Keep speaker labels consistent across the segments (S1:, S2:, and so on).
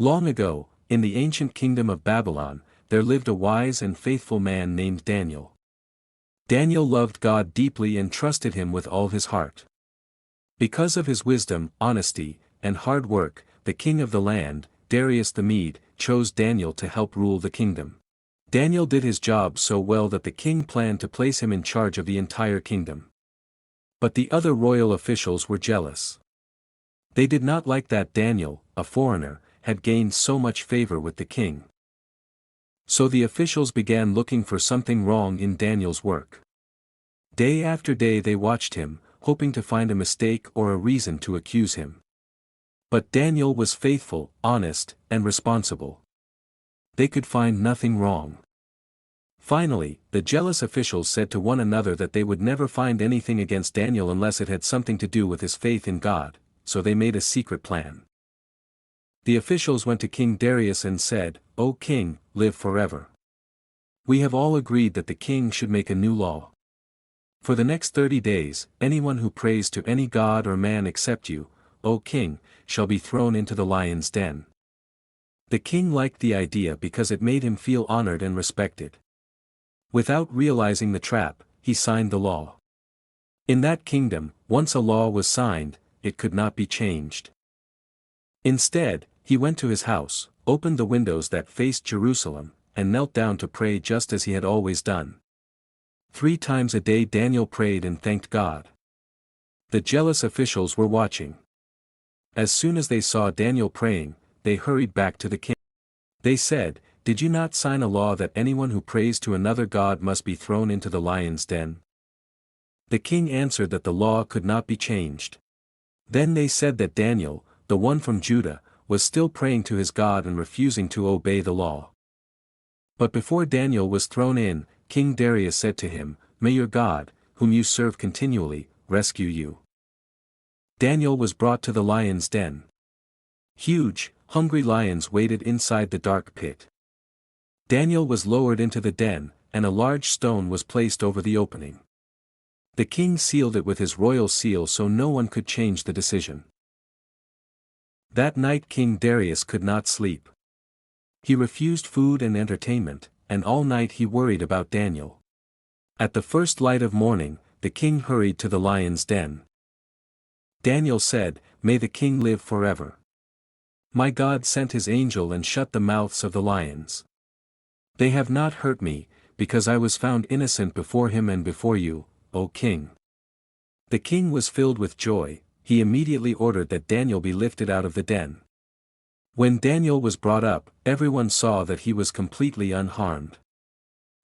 S1: Long ago, in the ancient kingdom of Babylon, there lived a wise and faithful man named Daniel. Daniel loved God deeply and trusted him with all his heart. Because of his wisdom, honesty, and hard work, the king of the land, Darius the Mede, chose Daniel to help rule the kingdom. Daniel did his job so well that the king planned to place him in charge of the entire kingdom. But the other royal officials were jealous. They did not like that Daniel, a foreigner, had gained so much favor with the king. So the officials began looking for something wrong in Daniel's work. Day after day they watched him, hoping to find a mistake or a reason to accuse him. But Daniel was faithful, honest, and responsible. They could find nothing wrong. Finally, the jealous officials said to one another that they would never find anything against Daniel unless it had something to do with his faith in God, so they made a secret plan. The officials went to King Darius and said, "O king, live forever. We have all agreed that the king should make a new law. For the next 30 days, anyone who prays to any god or man except you, O king, shall be thrown into the lion's den." The king liked the idea because it made him feel honored and respected. Without realizing the trap, he signed the law. In that kingdom, once a law was signed, it could not be changed. Instead, he went to his house, opened the windows that faced Jerusalem, and knelt down to pray just as he had always done. 3 times a day Daniel prayed and thanked God. The jealous officials were watching. As soon as they saw Daniel praying, they hurried back to the king. They said, "Did you not sign a law that anyone who prays to another god must be thrown into the lion's den?" The king answered that the law could not be changed. Then they said that Daniel, the one from Judah, was still praying to his God and refusing to obey the law. But before Daniel was thrown in, King Darius said to him, "May your God, whom you serve continually, rescue you." Daniel was brought to the lion's den. Huge, hungry lions waited inside the dark pit. Daniel was lowered into the den, and a large stone was placed over the opening. The king sealed it with his royal seal so no one could change the decision. That night King Darius could not sleep. He refused food and entertainment, and all night he worried about Daniel. At the first light of morning, the king hurried to the lion's den. Daniel said, "May the king live forever. My God sent his angel and shut the mouths of the lions. They have not hurt me, because I was found innocent before him and before you, O king." The king was filled with joy. He immediately ordered that Daniel be lifted out of the den. When Daniel was brought up, everyone saw that he was completely unharmed.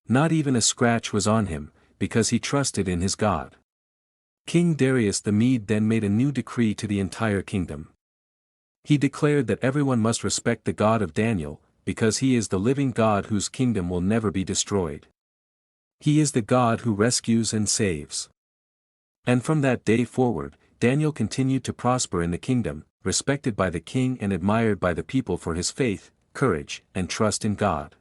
S1: Not even a scratch was on him, because he trusted in his God. King Darius the Mede then made a new decree to the entire kingdom. He declared that everyone must respect the God of Daniel, because he is the living God whose kingdom will never be destroyed. He is the God who rescues and saves. And from that day forward, Daniel continued to prosper in the kingdom, respected by the king and admired by the people for his faith, courage, and trust in God.